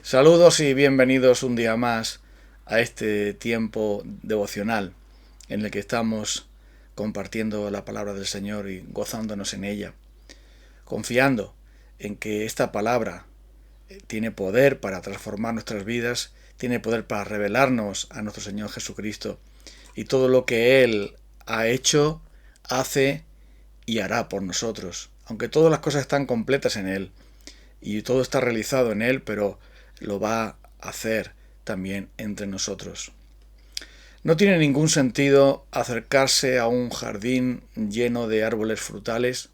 Saludos y bienvenidos un día más a este tiempo devocional en el que estamos compartiendo la palabra del Señor y gozándonos en ella, confiando en que esta palabra tiene poder para transformar nuestras vidas, tiene poder para revelarnos a nuestro Señor Jesucristo y todo lo que Él ha hecho, hace y hará por nosotros, aunque todas las cosas están completas en Él y todo está realizado en Él, pero lo va a hacer también entre nosotros. No tiene ningún sentido acercarse a un jardín lleno de árboles frutales,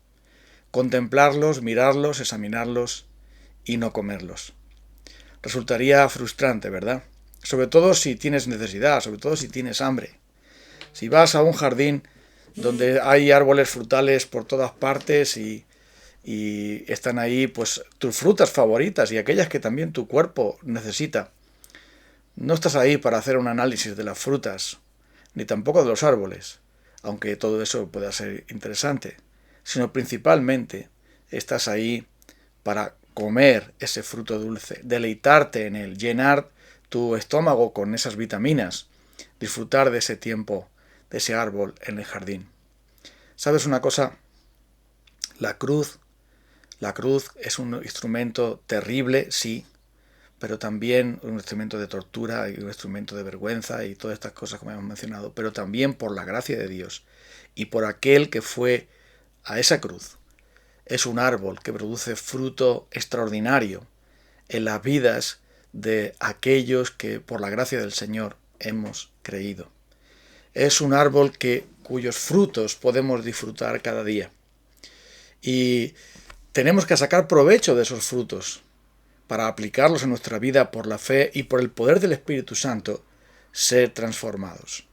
contemplarlos, mirarlos, examinarlos y no comerlos. Resultaría frustrante, ¿verdad? Sobre todo si tienes necesidad, sobre todo si tienes hambre. Si vas a un jardín donde hay árboles frutales por todas partes y están ahí pues tus frutas favoritas y aquellas que también tu cuerpo necesita. No estás ahí para hacer un análisis de las frutas, ni tampoco de los árboles, aunque todo eso pueda ser interesante, sino principalmente estás ahí para comer ese fruto dulce, deleitarte en él, llenar tu estómago con esas vitaminas, disfrutar de ese tiempo, de ese árbol en el jardín. ¿Sabes una cosa? La cruz La cruz es un instrumento terrible, sí, pero también un instrumento de tortura y un instrumento de vergüenza y todas estas cosas como hemos mencionado, pero también por la gracia de Dios y por aquel que fue a esa cruz. Es un árbol que produce fruto extraordinario en las vidas de aquellos que por la gracia del Señor hemos creído. Es un árbol cuyos frutos podemos disfrutar cada día. Y tenemos que sacar provecho de esos frutos para aplicarlos en nuestra vida por la fe y por el poder del Espíritu Santo, ser transformados.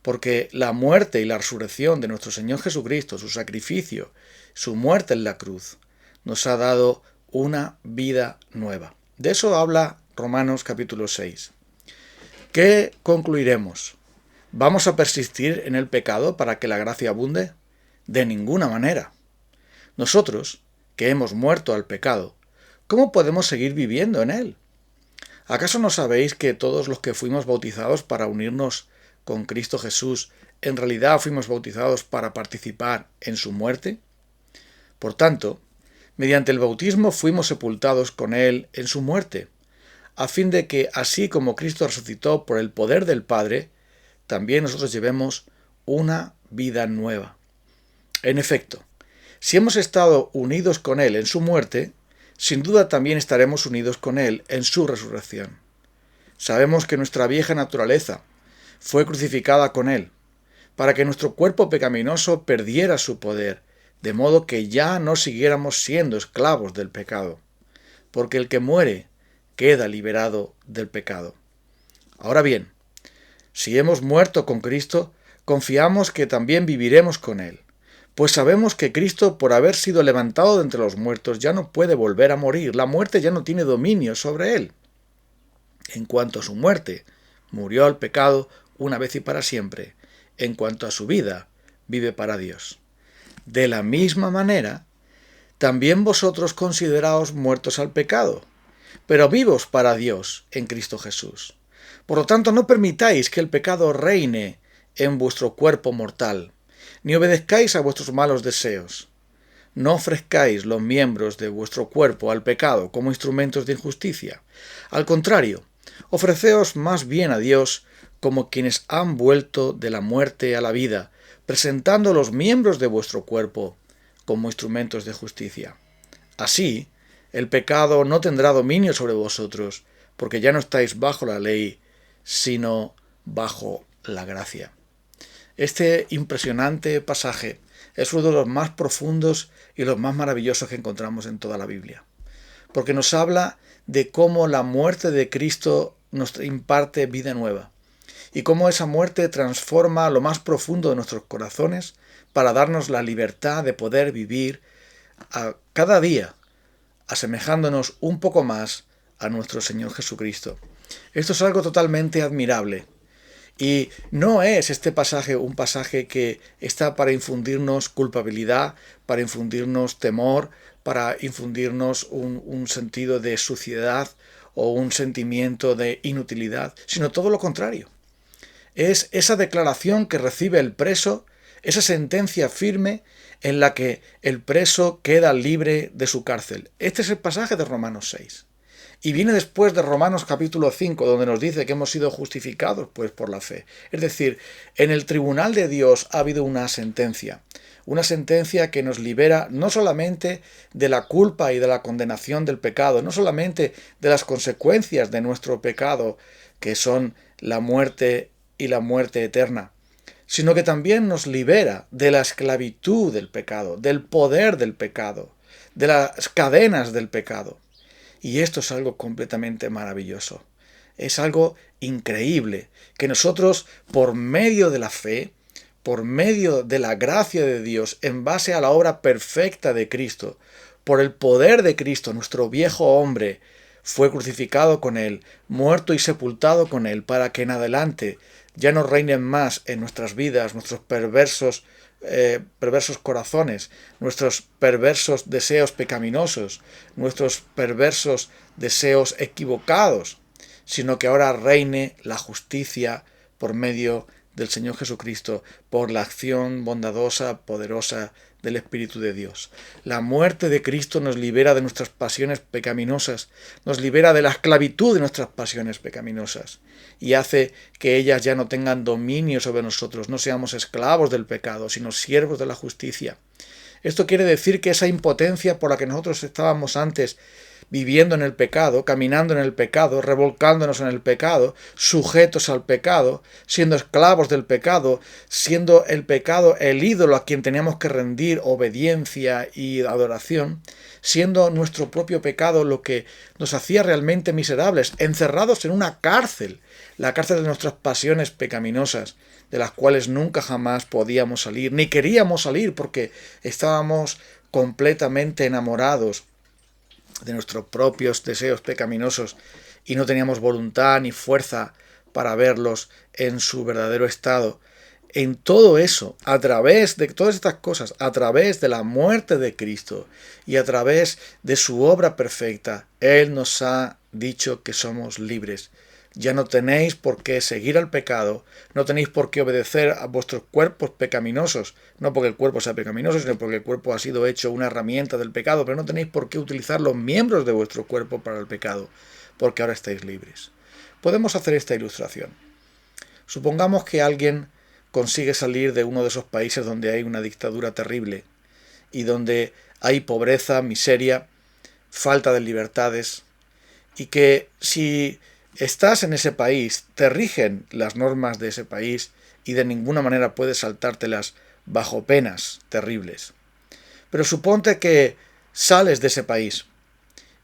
Porque la muerte y la resurrección de nuestro Señor Jesucristo, su sacrificio, su muerte en la cruz, nos ha dado una vida nueva. De eso habla Romanos capítulo 6. ¿Qué concluiremos? ¿Vamos a persistir en el pecado para que la gracia abunde? De ninguna manera. Nosotros, que hemos muerto al pecado, ¿cómo podemos seguir viviendo en él? ¿Acaso no sabéis que todos los que fuimos bautizados para unirnos con Cristo Jesús, en realidad fuimos bautizados para participar en su muerte? Por tanto, mediante el bautismo fuimos sepultados con él en su muerte, a fin de que, así como Cristo resucitó por el poder del Padre, también nosotros llevemos una vida nueva. En efecto, si hemos estado unidos con Él en su muerte, sin duda también estaremos unidos con Él en su resurrección. Sabemos que nuestra vieja naturaleza fue crucificada con Él, para que nuestro cuerpo pecaminoso perdiera su poder, de modo que ya no siguiéramos siendo esclavos del pecado, porque el que muere queda liberado del pecado. Ahora bien, si hemos muerto con Cristo, confiamos que también viviremos con Él. Pues sabemos que Cristo, por haber sido levantado de entre los muertos, ya no puede volver a morir. La muerte ya no tiene dominio sobre él. En cuanto a su muerte, murió al pecado una vez y para siempre. En cuanto a su vida, vive para Dios. De la misma manera, también vosotros consideraos muertos al pecado, pero vivos para Dios en Cristo Jesús. Por lo tanto, no permitáis que el pecado reine en vuestro cuerpo mortal, ni obedezcáis a vuestros malos deseos. No ofrezcáis los miembros de vuestro cuerpo al pecado como instrumentos de injusticia. Al contrario, ofreceos más bien a Dios como quienes han vuelto de la muerte a la vida, presentando los miembros de vuestro cuerpo como instrumentos de justicia. Así, el pecado no tendrá dominio sobre vosotros, porque ya no estáis bajo la ley, sino bajo la gracia. Este impresionante pasaje es uno de los más profundos y los más maravillosos que encontramos en toda la Biblia, porque nos habla de cómo la muerte de Cristo nos imparte vida nueva y cómo esa muerte transforma lo más profundo de nuestros corazones para darnos la libertad de poder vivir a cada día asemejándonos un poco más a nuestro Señor Jesucristo. Esto es algo totalmente admirable. Y no es este pasaje un pasaje que está para infundirnos culpabilidad, para infundirnos temor, para infundirnos un sentido de suciedad o un sentimiento de inutilidad, sino todo lo contrario. Es esa declaración que recibe el preso, esa sentencia firme en la que el preso queda libre de su cárcel. Este es el pasaje de Romanos 6. Y viene después de Romanos capítulo 5, donde nos dice que hemos sido justificados pues por la fe. Es decir, en el tribunal de Dios ha habido una sentencia que nos libera no solamente de la culpa y de la condenación del pecado, no solamente de las consecuencias de nuestro pecado, que son la muerte y la muerte eterna, sino que también nos libera de la esclavitud del pecado, del poder del pecado, de las cadenas del pecado. Y esto es algo completamente maravilloso. Es algo increíble que nosotros, por medio de la fe, por medio de la gracia de Dios, en base a la obra perfecta de Cristo, por el poder de Cristo, nuestro viejo hombre fue crucificado con Él, muerto y sepultado con Él, para que en adelante ya no reinen más en nuestras vidas nuestros perversos corazones, nuestros perversos deseos pecaminosos, nuestros perversos deseos equivocados, sino que ahora reine la justicia por medio del Señor Jesucristo, por la acción bondadosa, poderosa del Espíritu de Dios. La muerte de Cristo nos libera de nuestras pasiones pecaminosas, nos libera de la esclavitud de nuestras pasiones pecaminosas y hace que ellas ya no tengan dominio sobre nosotros, no seamos esclavos del pecado, sino siervos de la justicia. Esto quiere decir que esa impotencia por la que nosotros estábamos antes viviendo en el pecado, caminando en el pecado, revolcándonos en el pecado, sujetos al pecado, siendo esclavos del pecado, siendo el pecado el ídolo a quien teníamos que rendir obediencia y adoración, siendo nuestro propio pecado lo que nos hacía realmente miserables, encerrados en una cárcel, la cárcel de nuestras pasiones pecaminosas, de las cuales nunca jamás podíamos salir, ni queríamos salir porque estábamos completamente enamorados de nuestros propios deseos pecaminosos y no teníamos voluntad ni fuerza para verlos en su verdadero estado. En todo eso, a través de todas estas cosas, a través de la muerte de Cristo y a través de su obra perfecta, Él nos ha dicho que somos libres. Ya no tenéis por qué seguir al pecado, no tenéis por qué obedecer a vuestros cuerpos pecaminosos, no porque el cuerpo sea pecaminoso, sino porque el cuerpo ha sido hecho una herramienta del pecado, pero no tenéis por qué utilizar los miembros de vuestro cuerpo para el pecado, porque ahora estáis libres. Podemos hacer esta ilustración. Supongamos que alguien consigue salir de uno de esos países donde hay una dictadura terrible y donde hay pobreza, miseria, falta de libertades, y que si estás en ese país, te rigen las normas de ese país y de ninguna manera puedes saltártelas bajo penas terribles. Pero suponte que sales de ese país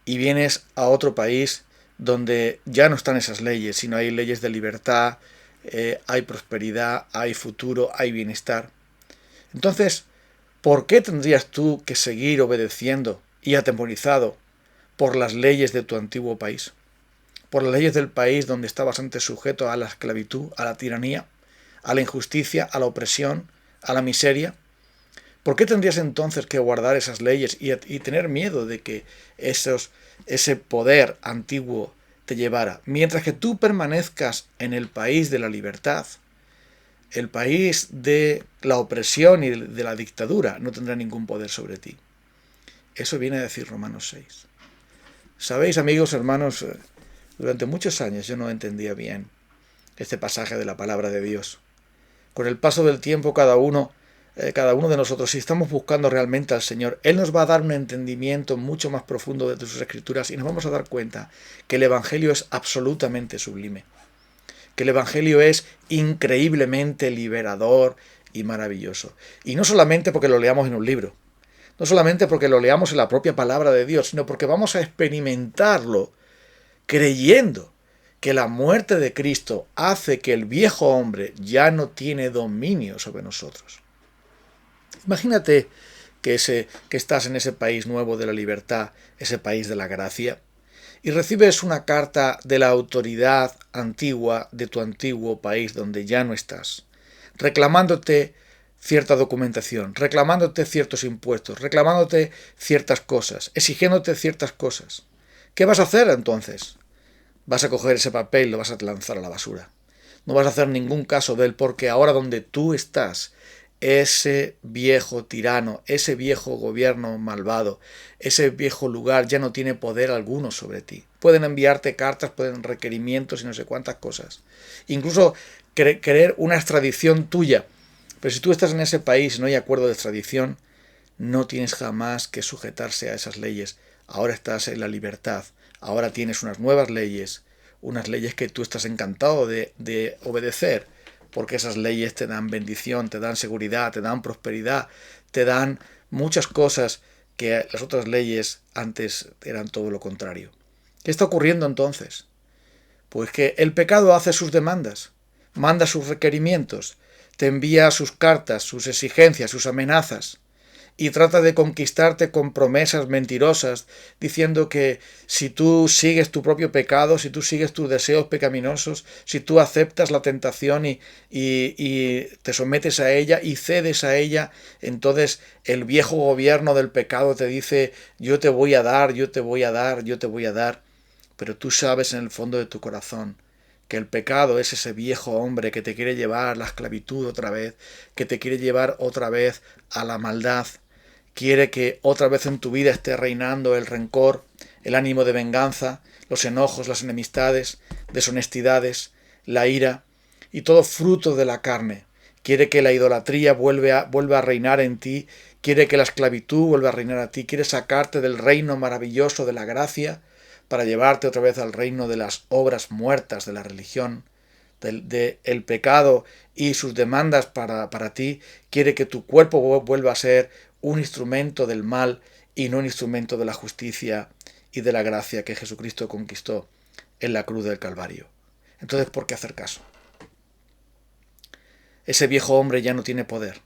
y vienes a otro país donde ya no están esas leyes, sino hay leyes de libertad, hay prosperidad, hay futuro, hay bienestar. Entonces, ¿por qué tendrías tú que seguir obedeciendo y atemorizado por las leyes de tu antiguo país? Por las leyes del país donde estabas antes sujeto a la esclavitud, a la tiranía, a la injusticia, a la opresión, a la miseria. ¿Por qué tendrías entonces que guardar esas leyes y tener miedo de que ese poder antiguo te llevara? Mientras que tú permanezcas en el país de la libertad, el país de la opresión y de la dictadura no tendrá ningún poder sobre ti. Eso viene a decir Romanos 6. Sabéis, amigos, hermanos, durante muchos años yo no entendía bien este pasaje de la palabra de Dios. Con el paso del tiempo, cada uno de nosotros, si estamos buscando realmente al Señor, Él nos va a dar un entendimiento mucho más profundo de sus Escrituras y nos vamos a dar cuenta que el Evangelio es absolutamente sublime, que el Evangelio es increíblemente liberador y maravilloso. Y no solamente porque lo leamos en un libro, no solamente porque lo leamos en la propia palabra de Dios, sino porque vamos a experimentarlo creyendo que la muerte de Cristo hace que el viejo hombre ya no tiene dominio sobre nosotros. Imagínate que estás en ese país nuevo de la libertad, ese país de la gracia, y recibes una carta de la autoridad antigua de tu antiguo país donde ya no estás, reclamándote cierta documentación, reclamándote ciertos impuestos, reclamándote ciertas cosas, exigiéndote ciertas cosas. ¿Qué vas a hacer entonces? vas a coger ese papel y lo vas a lanzar a la basura. No vas a hacer ningún caso de él, porque ahora donde tú estás, ese viejo tirano, ese viejo gobierno malvado, ese viejo lugar ya no tiene poder alguno sobre ti. Pueden enviarte cartas, pueden requerimientos y no sé cuántas cosas. Incluso querer una extradición tuya. Pero si tú estás en ese país y no hay acuerdo de extradición, no tienes jamás que sujetarse a esas leyes. Ahora estás en la libertad. Ahora tienes unas nuevas leyes que tú estás encantado de obedecer, porque esas leyes te dan bendición, te dan seguridad, te dan prosperidad, te dan muchas cosas que las otras leyes antes eran todo lo contrario. ¿Qué está ocurriendo entonces? Pues que el pecado hace sus demandas, manda sus requerimientos, te envía sus cartas, sus exigencias, sus amenazas, y trata de conquistarte con promesas mentirosas, diciendo que si tú sigues tu propio pecado, si tú sigues tus deseos pecaminosos, si tú aceptas la tentación y te sometes a ella y cedes a ella, entonces el viejo gobierno del pecado te dice: yo te voy a dar, yo te voy a dar, yo te voy a dar. Pero tú sabes en el fondo de tu corazón que el pecado es ese viejo hombre que te quiere llevar a la esclavitud otra vez, que te quiere llevar otra vez a la maldad. Quiere que otra vez en tu vida esté reinando el rencor, el ánimo de venganza, los enojos, las enemistades, deshonestidades, la ira y todo fruto de la carne. Quiere que la idolatría vuelva a reinar en ti, quiere que la esclavitud vuelva a reinar a ti, quiere sacarte del reino maravilloso de la gracia para llevarte otra vez al reino de las obras muertas de la religión, del pecado y sus demandas para ti. Quiere que tu cuerpo vuelva a ser un instrumento del mal y no un instrumento de la justicia y de la gracia que Jesucristo conquistó en la cruz del Calvario. Entonces, ¿por qué hacer caso? Ese viejo hombre ya no tiene poder.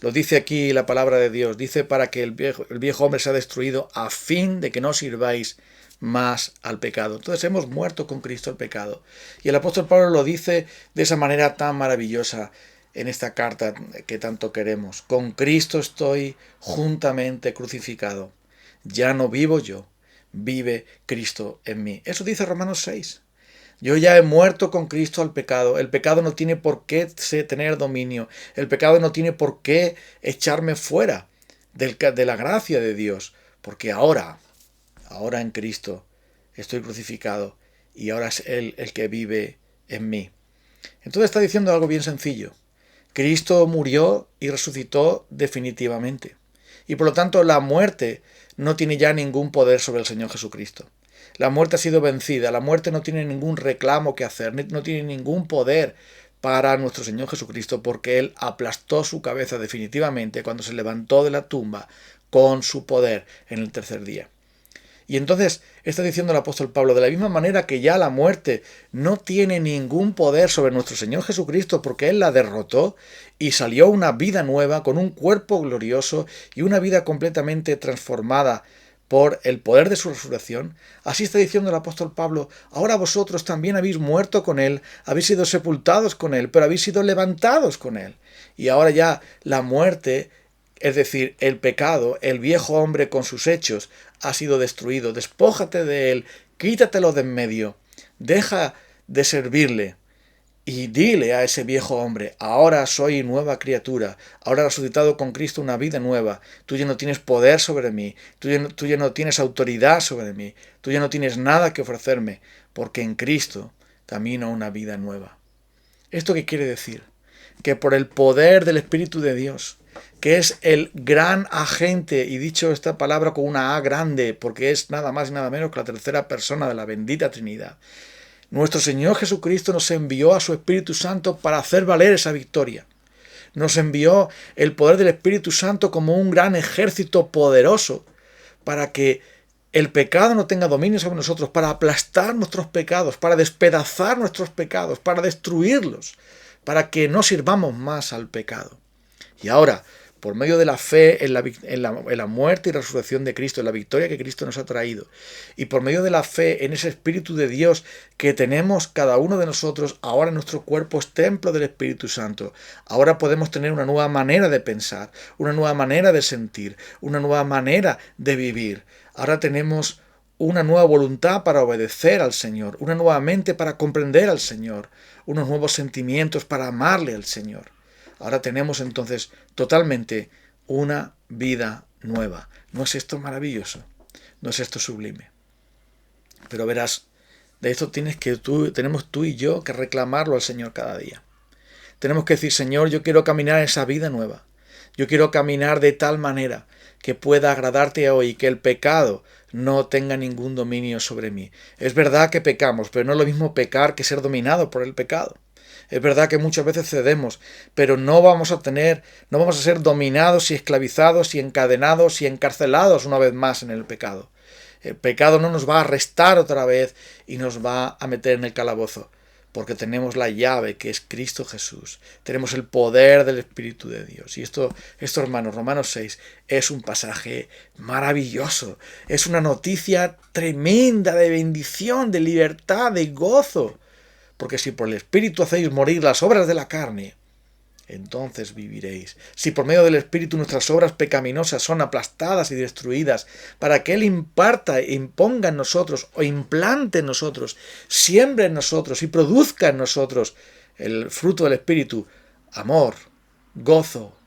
Lo dice aquí la palabra de Dios. Dice: para que el viejo hombre sea destruido, a fin de que no sirváis más al pecado. Entonces hemos muerto con Cristo al pecado. Y el apóstol Pablo lo dice de esa manera tan maravillosa en esta carta que tanto queremos. Con Cristo estoy juntamente crucificado. Ya no vivo yo, vive Cristo en mí. Eso dice Romanos 6. Yo ya he muerto con Cristo al pecado. El pecado no tiene por qué tener dominio. El pecado no tiene por qué echarme fuera de la gracia de Dios. Porque ahora en Cristo estoy crucificado y ahora es Él el que vive en mí. Entonces está diciendo algo bien sencillo. Cristo murió y resucitó definitivamente. Y por lo tanto la muerte no tiene ya ningún poder sobre el Señor Jesucristo. La muerte ha sido vencida, la muerte no tiene ningún reclamo que hacer, no tiene ningún poder para nuestro Señor Jesucristo, porque Él aplastó su cabeza definitivamente cuando se levantó de la tumba con su poder en el tercer día. Y entonces está diciendo el apóstol Pablo: de la misma manera que ya la muerte no tiene ningún poder sobre nuestro Señor Jesucristo, porque Él la derrotó y salió una vida nueva con un cuerpo glorioso y una vida completamente transformada por el poder de su resurrección. Así está diciendo el apóstol Pablo: ahora vosotros también habéis muerto con Él, habéis sido sepultados con Él, pero habéis sido levantados con Él. Y ahora ya la muerte, es decir, el pecado, el viejo hombre con sus hechos, ha sido destruido. Despójate de él, quítatelo de en medio, deja de servirle y dile a ese viejo hombre: ahora soy nueva criatura, ahora he resucitado con Cristo una vida nueva, tú ya no tienes poder sobre mí, tú ya no tienes autoridad sobre mí, tú ya no tienes nada que ofrecerme, porque en Cristo camino una vida nueva. ¿Esto qué quiere decir? Que por el poder del Espíritu de Dios, que es el gran agente, y dicho esta palabra con una A grande, porque es nada más y nada menos que la tercera persona de la bendita Trinidad, nuestro Señor Jesucristo nos envió a su Espíritu Santo para hacer valer esa victoria. Nos envió el poder del Espíritu Santo como un gran ejército poderoso para que el pecado no tenga dominio sobre nosotros, para aplastar nuestros pecados, para despedazar nuestros pecados, para destruirlos, para que no sirvamos más al pecado. Y ahora, por medio de la fe en la muerte y resurrección de Cristo, en la victoria que Cristo nos ha traído, y por medio de la fe en ese Espíritu de Dios que tenemos cada uno de nosotros, ahora nuestro cuerpo es templo del Espíritu Santo. Ahora podemos tener una nueva manera de pensar, una nueva manera de sentir, una nueva manera de vivir. Ahora tenemos una nueva voluntad para obedecer al Señor, una nueva mente para comprender al Señor, unos nuevos sentimientos para amarle al Señor. Ahora tenemos entonces totalmente una vida nueva. ¿No es esto maravilloso? ¿No es esto sublime? Pero verás, de esto tenemos tú y yo que reclamarlo al Señor cada día. Tenemos que decir, Señor, yo quiero caminar esa vida nueva. Yo quiero caminar de tal manera que pueda agradarte hoy y que el pecado no tenga ningún dominio sobre mí. Es verdad que pecamos, pero no es lo mismo pecar que ser dominado por el pecado. Es verdad que muchas veces cedemos, pero no vamos a ser dominados y esclavizados y encadenados y encarcelados una vez más en el pecado. El pecado no nos va a arrestar otra vez y nos va a meter en el calabozo, porque tenemos la llave que es Cristo Jesús. Tenemos el poder del Espíritu de Dios. Y esto, hermanos, Romanos 6 es un pasaje maravilloso. Es una noticia tremenda de bendición, de libertad, de gozo. Porque si por el Espíritu hacéis morir las obras de la carne, entonces viviréis. Si por medio del Espíritu nuestras obras pecaminosas son aplastadas y destruidas, para que Él imponga en nosotros o implante en nosotros, siembre en nosotros y produzca en nosotros el fruto del Espíritu: amor, gozo,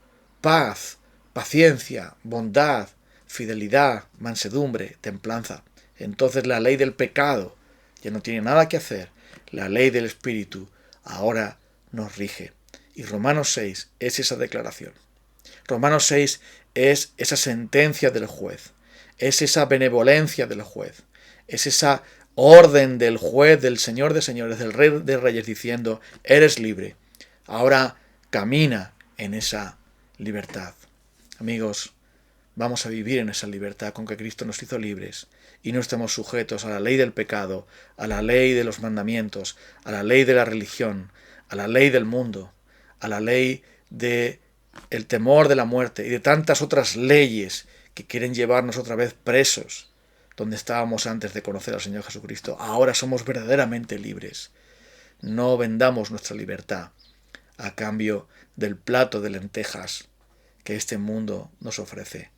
paz, paciencia, bondad, fidelidad, mansedumbre, templanza. Entonces la ley del pecado ya no tiene nada que hacer. La ley del Espíritu ahora nos rige. Y Romanos 6 es esa declaración. Romanos 6 es esa sentencia del juez. Es esa benevolencia del juez. Es esa orden del juez, del Señor de señores, del Rey de reyes, diciendo: eres libre. Ahora camina en esa libertad. Amigos, vamos a vivir en esa libertad con que Cristo nos hizo libres y no estamos sujetos a la ley del pecado, a la ley de los mandamientos, a la ley de la religión, a la ley del mundo, a la ley de el temor de la muerte y de tantas otras leyes que quieren llevarnos otra vez presos donde estábamos antes de conocer al Señor Jesucristo. Ahora somos verdaderamente libres. No vendamos nuestra libertad a cambio del plato de lentejas que este mundo nos ofrece.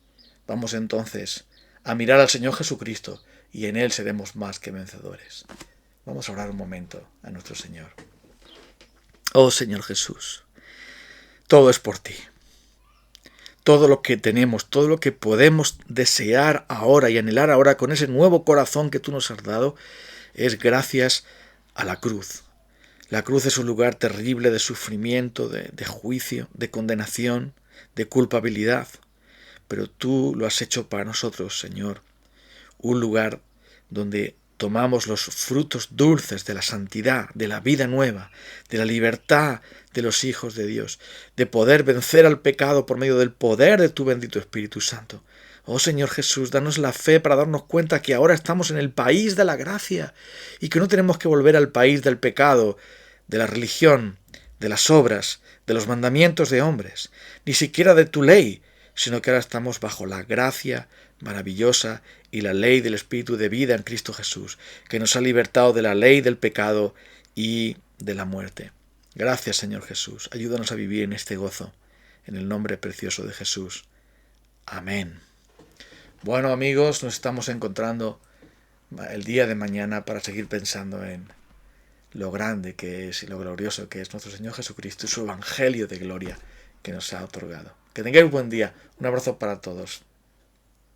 Vamos entonces a mirar al Señor Jesucristo y en Él seremos más que vencedores. Vamos a orar un momento a nuestro Señor. Oh Señor Jesús, todo es por ti. Todo lo que tenemos, todo lo que podemos desear ahora y anhelar ahora con ese nuevo corazón que tú nos has dado, es gracias a la cruz. La cruz es un lugar terrible de sufrimiento, de juicio, de condenación, de culpabilidad. Pero tú lo has hecho para nosotros, Señor. Un lugar donde tomamos los frutos dulces de la santidad, de la vida nueva, de la libertad de los hijos de Dios, de poder vencer al pecado por medio del poder de tu bendito Espíritu Santo. Oh Señor Jesús, danos la fe para darnos cuenta que ahora estamos en el país de la gracia y que no tenemos que volver al país del pecado, de la religión, de las obras, de los mandamientos de hombres, ni siquiera de tu ley, sino que ahora estamos bajo la gracia maravillosa y la ley del Espíritu de vida en Cristo Jesús, que nos ha libertado de la ley del pecado y de la muerte. Gracias, Señor Jesús. Ayúdanos a vivir en este gozo, en el nombre precioso de Jesús. Amén. Bueno, amigos, nos estamos encontrando el día de mañana para seguir pensando en lo grande que es y lo glorioso que es nuestro Señor Jesucristo y su Evangelio de gloria que nos ha otorgado. Que tengáis buen día. Un abrazo para todos.